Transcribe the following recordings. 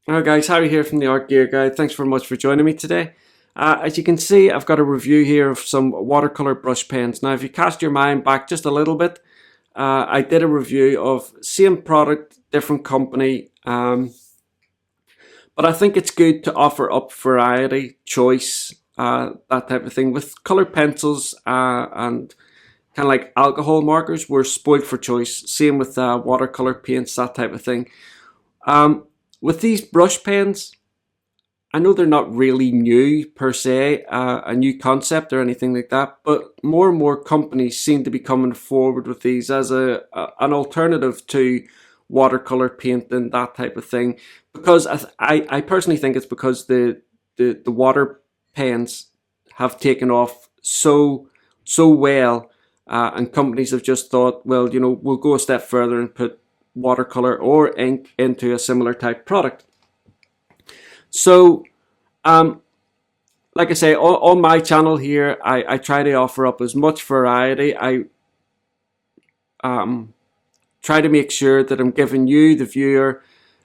Alright guys, Harry here from the Art Gear Guide. Thanks very much for joining me today. As you can see, I've got a review here of some watercolor brush pens. Now if you cast your mind back just a little bit, I did a review of same product, different company, but I think it's good to offer up variety, choice, that type of thing. With colored pencils and kind of like alcohol markers, we're spoiled for choice. Same with watercolor paints, that type of thing. With these brush pens, I know they're not really new per se, a new concept or anything like that, but more and more companies seem to be coming forward with these as an alternative to watercolor paint and that type of thing. Because I personally think it's because the water pens have taken off so well, and companies have just thought, well, you know, we'll go a step further and put watercolor or ink into a similar type product. So like I say, on my channel here, I try to offer up as much variety. I try to make sure that I'm giving you, the viewer,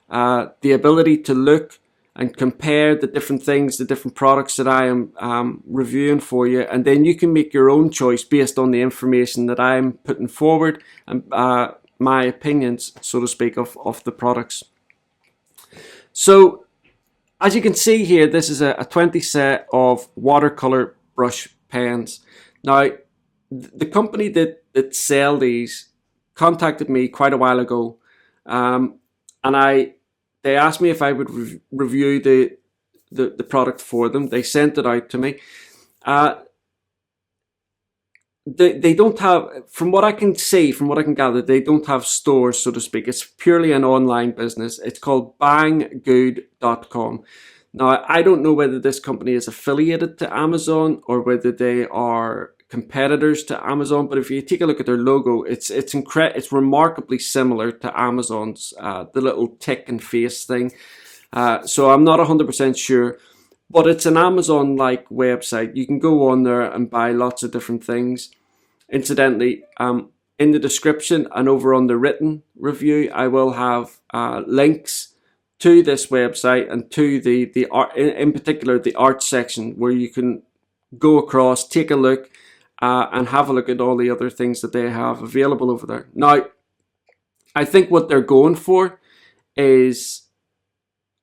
the ability to look and compare the different things, the different products that I am reviewing for you, and then you can make your own choice based on the information that I'm putting forward and my opinions, so to speak, of the products. So as you can see here, this is a 20 set of watercolor brush pens. Now, the company that sell these contacted me quite a while ago, and they asked me if I would review the product for them. They sent it out to me. They don't have, from what I can see, from what I can gather, they don't have stores, so to speak. It's purely an online business. It's called banggood.com. Now, I don't know whether this company is affiliated to Amazon or whether they are competitors to Amazon, but if you take a look at their logo, it's remarkably similar to Amazon's, the little tick and face thing. So I'm not 100% sure. But it's an Amazon-like website. You can go on there and buy lots of different things. Incidentally, in the description and over on the written review, I will have links to this website and to the art, in particular the art section, where you can go across, take a look, and have a look at all the other things that they have available over there. Now, I think what they're going for is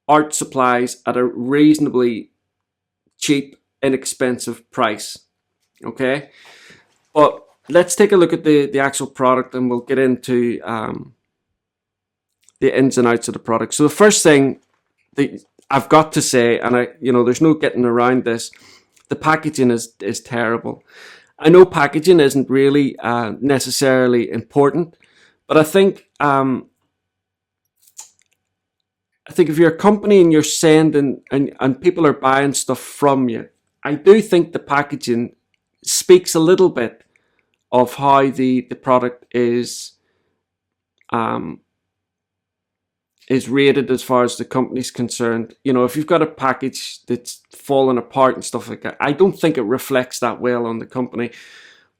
art supplies at a reasonably cheap, inexpensive price. Okay, but let's take a look at the actual product, and we'll get into the ins and outs of the product. So the first thing that I've got to say, and there's no getting around this, the packaging is terrible. I know packaging isn't really necessarily important, but I think if you're a company and you're sending and people are buying stuff from you, I do think the packaging speaks a little bit of how the product is rated as far as the company's concerned. You know, if you've got a package that's falling apart and stuff like that, I don't think it reflects that well on the company.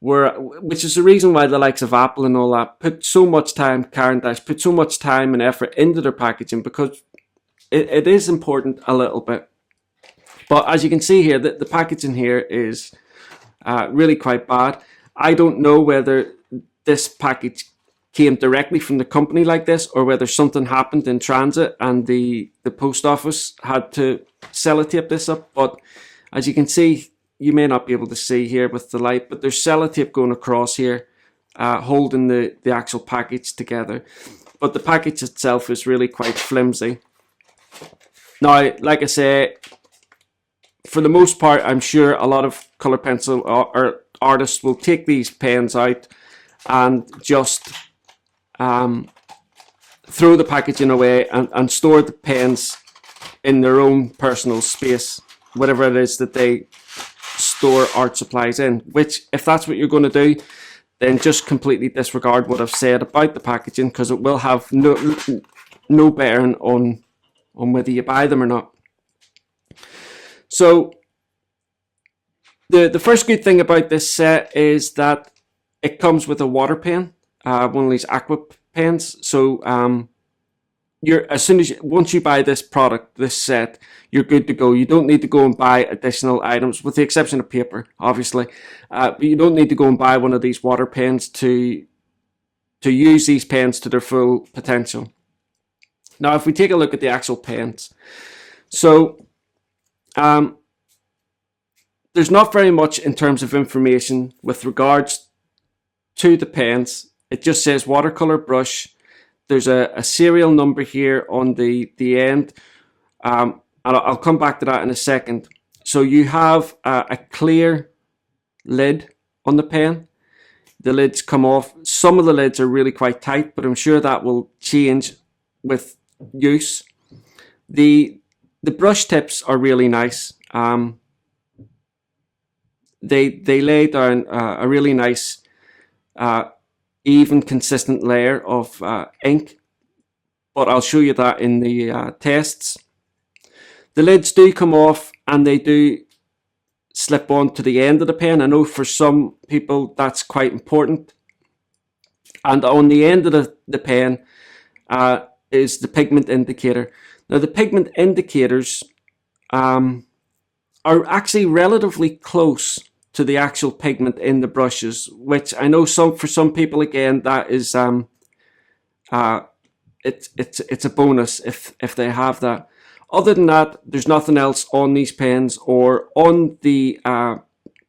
Which is the reason why the likes of Apple and all that put so much time, put so much time and effort into their packaging, because it is important a little bit. But as you can see here, the packaging here is really quite bad. I don't know whether this package came directly from the company like this, or whether something happened in transit and the post office had to sellotape this up. But as you can see, you may not be able to see here with the light, but there's sellotape going across here, holding the actual package together. But the package itself is really quite flimsy. Now, like I say, for the most part, I'm sure a lot of color pencil or artists will take these pens out and just throw the packaging away and store the pens in their own personal space, whatever it is that they store art supplies in. Which, if that's what you're going to do, then just completely disregard what I've said about the packaging, because it will have no bearing on whether you buy them or not. So the first good thing about this set is that it comes with a water pen, one of these aqua pens. So once you buy this product, this set, you're good to go. You don't need to go and buy additional items, with the exception of paper, obviously. But you don't need to go and buy one of these water pens to use these pens to their full potential. Now, if we take a look at the actual pens, so there's not very much in terms of information with regards to the pens. It just says watercolor brush. There's a serial number here on the end. And I'll come back to that in a second. So you have a clear lid on the pen. The lids come off. Some of the lids are really quite tight, but I'm sure that will change with use. The brush tips are really nice. They lay down a really nice even consistent layer of ink, but I'll show you that in the tests. The lids do come off and they do slip on to the end of the pen. I know for some people that's quite important. And on the end of the pen is the pigment indicator. Now the pigment indicators are actually relatively close to the actual pigment in the brushes, which I know for some people, again, that is it's a bonus if they have that. Other than that, there's nothing else on these pens or on the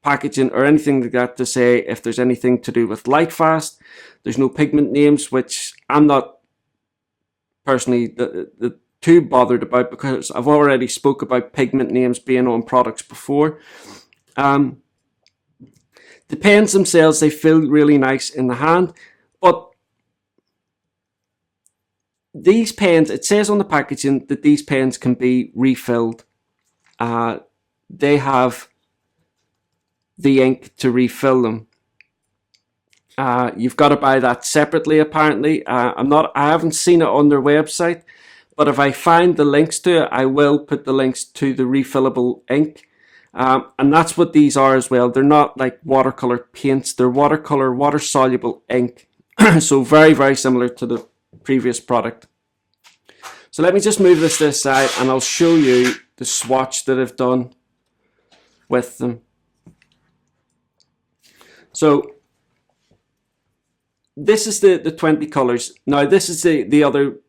packaging or anything like that to say if there's anything to do with light fast. There's no pigment names, which I'm not personally too bothered about, because I've already spoke about pigment names being on products before. The pens themselves, they feel really nice in the hand, but these pens, it says on the packaging that these pens can be refilled. They have the ink to refill them. You've got to buy that separately, apparently. I haven't seen it on their website, but if I find the links to it, I will put the links to the refillable ink. And that's what these are as well. They're not like watercolor paints. They're water-soluble ink. So very, very similar to the previous product. So let me just move this to the side and I'll show you the swatch that I've done with them. So this is the 20 colors. Now this is the other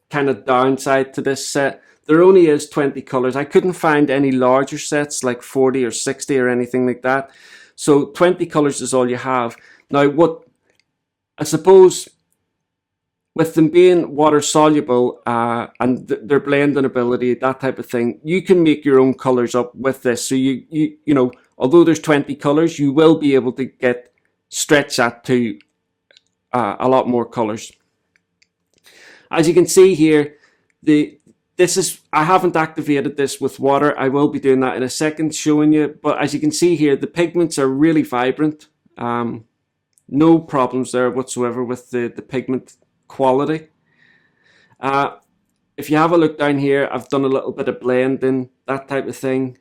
kind of downside to this set. There only is 20 colors. I couldn't find any larger sets like 40 or 60 or anything like that. So 20 colors is all you have. Now what I suppose, with them being water soluble and their blending ability, that type of thing, you can make your own colors up with this. So you know, although there's 20 colors, you will be able to stretch that to a lot more colors. As you can see here, I haven't activated this with water. I will be doing that in a second, showing you. But as you can see here, the pigments are really vibrant. No problems there whatsoever with the pigment quality. If you have a look down here, I've done a little bit of blending, that type of thing.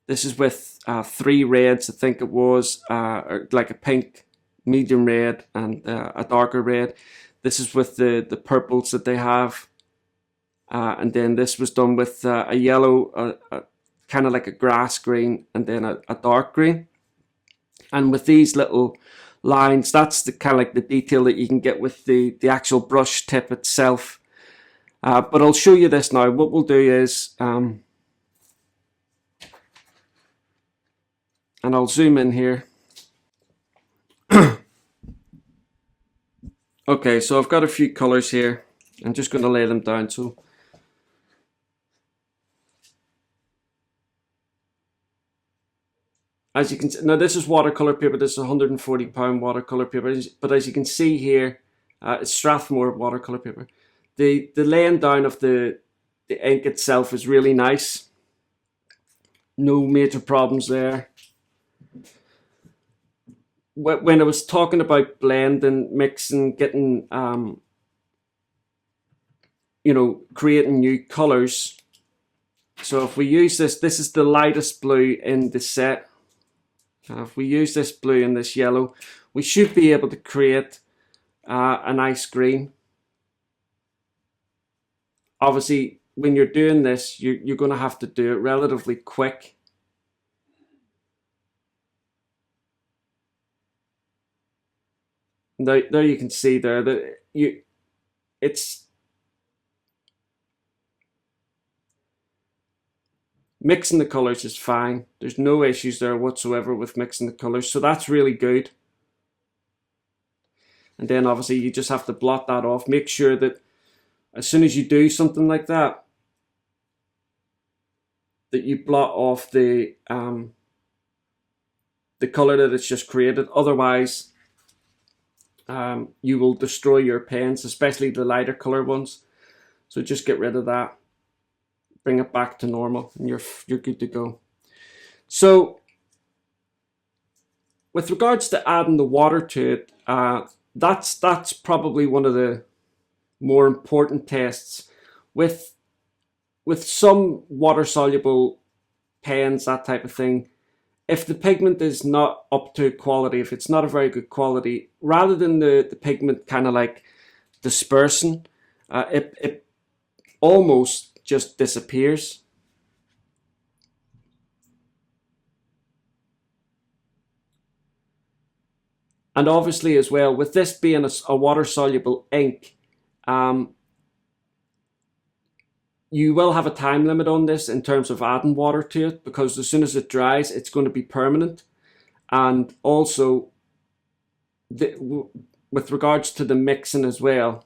This is with 3 reds, I think it was, like a pink, medium red, and a darker red. This is with the purples that they have. And then this was done with a yellow, kind of like a grass green, and then a dark green. And with these little lines, that's the kind of like the detail that you can get with the actual brush tip itself. But I'll show you this now. What we'll do is, and I'll zoom in here. Okay, so I've got a few colors here. I'm just going to lay them down. So as you can see, now this is watercolor paper. This is £140 watercolor paper. But as you can see here, it's Strathmore watercolor paper. The laying down of the ink itself is really nice. No major problems there. When I was talking about blending, mixing, getting, you know, creating new colors. So if we use this is the lightest blue in the set. If we use this blue and this yellow, we should be able to create a nice green. obviously when you're doing this, you're going to have to do it relatively quick. There you can see there that it's mixing the colors is fine. There's no issues there whatsoever with mixing the colors, so that's really good. And then obviously you just have to blot that off. Make sure that as soon as you do something like that, that you blot off the color that it's just created. Otherwise, you will destroy your pens, especially the lighter color ones. So just get rid of that, bring it back to normal, and you're good to go. So with regards to adding the water to it, that's probably one of the more important tests. With some water soluble pens, that type of thing, if the pigment is not up to quality, if it's not a very good quality, rather than the pigment kind of like dispersing, it almost just disappears. And obviously as well, with this being a water soluble ink, you will have a time limit on this in terms of adding water to it, because as soon as it dries, it's going to be permanent. And also, with regards to the mixing as well,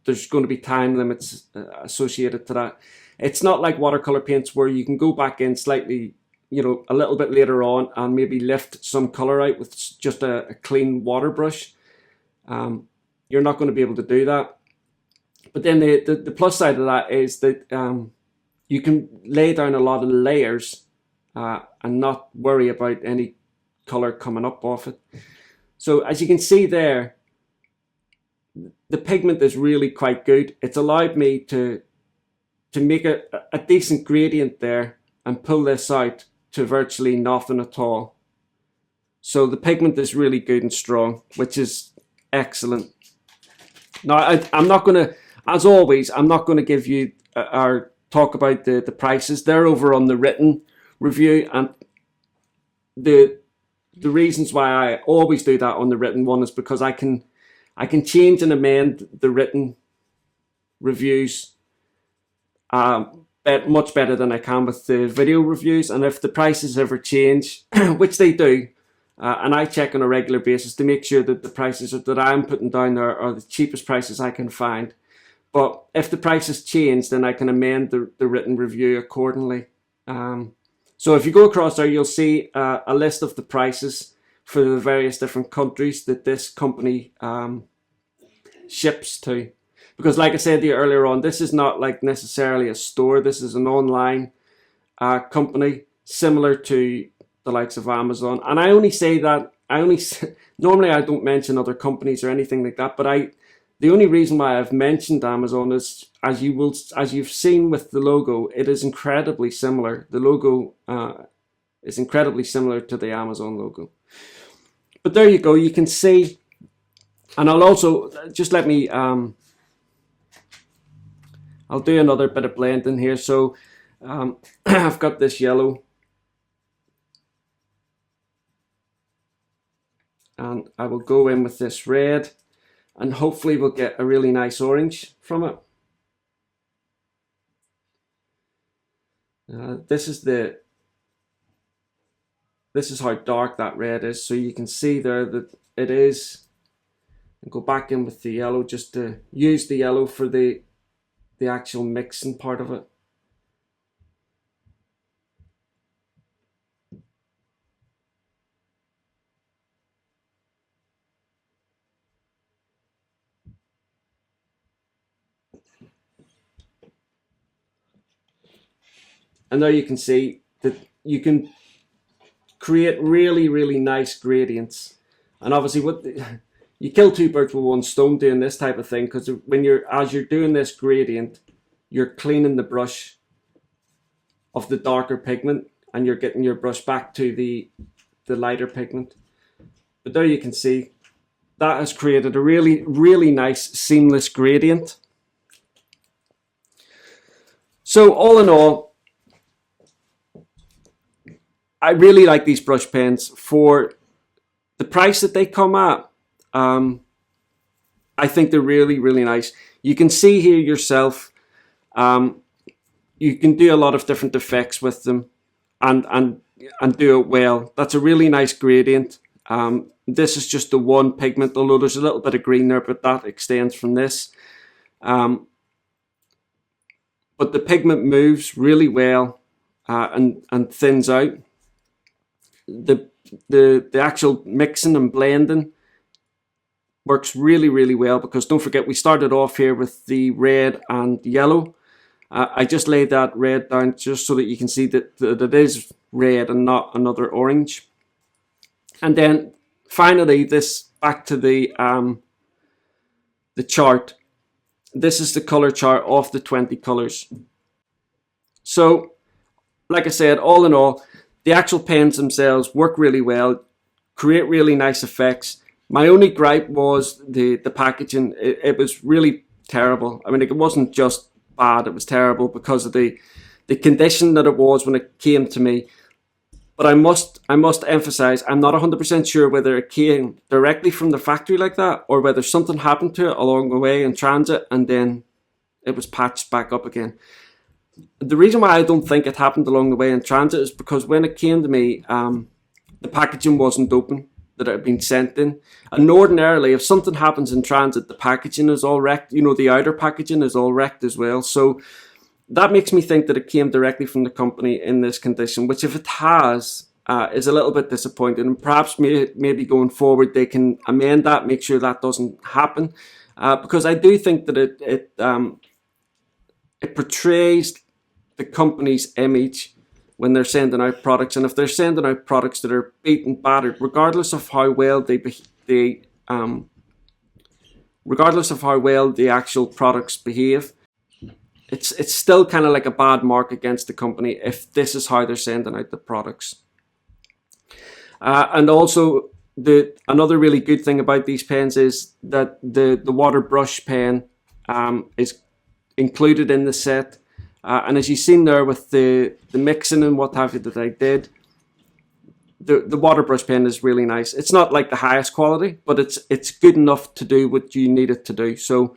there's going to be time limits associated to that. It's not like watercolor paints where you can go back in slightly, a little bit later on and maybe lift some color out with just a clean water brush. You're not going to be able to do that. But then the plus side of that is that you can lay down a lot of layers and not worry about any color coming up off it. So as you can see there, the pigment is really quite good. It's allowed me to make a decent gradient there and pull this out to virtually nothing at all. So the pigment is really good and strong, which is excellent. Now I'm not going to, as always, I'm not going to give you or talk about the prices. They're over on the written review, and the reasons why I always do that on the written one is because I can change and amend the written reviews much better than I can with the video reviews. And if the prices ever change, which they do, and I check on a regular basis to make sure that the prices that I'm putting down there are the cheapest prices I can find. But if the prices change, then I can amend the written review accordingly. So if you go across there, you'll see a list of the prices for the various different countries that this company ships to. Because like I said to you earlier on, this is not like necessarily a store. This is an online company similar to the likes of Amazon. And I only say that, normally I don't mention other companies or anything like that, but the only reason why I've mentioned Amazon is, as you've seen with the logo, it is incredibly similar. The logo is incredibly similar to the Amazon logo. But there you go, you can see, and I'll also, just let me, I'll do another bit of blending here. So I've got this yellow, and I will go in with this red, and hopefully we'll get a really nice orange from it. This is how dark that red is, so you can see there that it is. And go back in with the yellow just to use the yellow for the actual mixing part of it. And there you can see that you can create really, really nice gradients. And obviously you kill two birds with one stone doing this type of thing, because as you're doing this gradient, you're cleaning the brush of the darker pigment and you're getting your brush back to the lighter pigment. But there you can see that has created a really, really nice seamless gradient. So all in all, I really like these brush pens for the price that they come at. I think they're really, really nice. You can see here yourself, you can do a lot of different effects with them and do it well. That's a really nice gradient. This is just the one pigment, although there's a little bit of green there, but that extends from this. But the pigment moves really well and thins out. The actual mixing and blending works really, really well, because don't forget we started off here with the red and yellow. I just laid that red down just so that you can see that it is red and not another orange. And then finally, this back to the chart. This is the color chart of the 20 colors. So, like I said, all in all, the actual pens themselves work really well, create really nice effects. My only gripe was the packaging. It was really terrible. I mean, it wasn't just bad, it was terrible because of the condition that it was when it came to me. But I must emphasize, I'm not 100% sure whether it came directly from the factory like that, or whether something happened to it along the way in transit and then it was patched back up again. The reason why I don't think it happened along the way in transit is because when it came to me, the packaging wasn't open that it had been sent in. And ordinarily, if something happens in transit, the packaging is all wrecked. You know, the outer packaging is all wrecked as well. So that makes me think that it came directly from the company in this condition, which if it has, is a little bit disappointing. And perhaps maybe going forward, they can amend that, make sure that doesn't happen. Because I do think that it portrays the company's image when they're sending out products, and if they're sending out products that are beaten, battered, regardless of how well regardless of how well the actual products behave, it's still kind of like a bad mark against the company if this is how they're sending out the products. And also, another really good thing about these pens is that the water brush pen is included in the set. And as you've seen there with the mixing and what have you that I did, the water brush pen is really nice. It's not like the highest quality, but it's good enough to do what you need it to do. So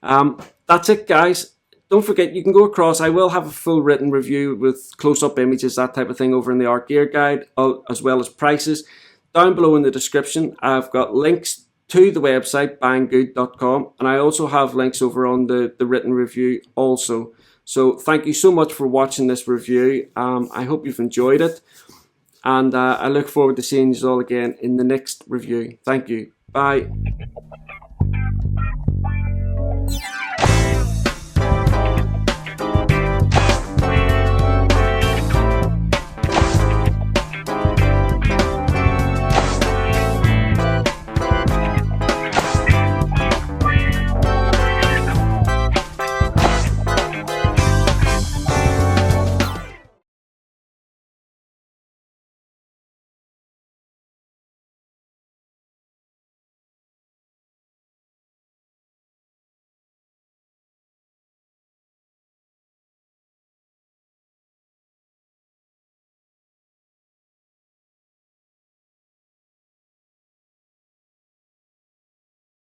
that's it, guys. Don't forget, you can go across. I will have a full written review with close-up images, that type of thing, over in the Art Gear Guide, as well as prices. Down below in the description, I've got links to the website, banggood.com, and I also have links over on the written review also. So thank you so much for watching this review. I hope you've enjoyed it, and I look forward to seeing you all again in the next review. Thank you. Bye.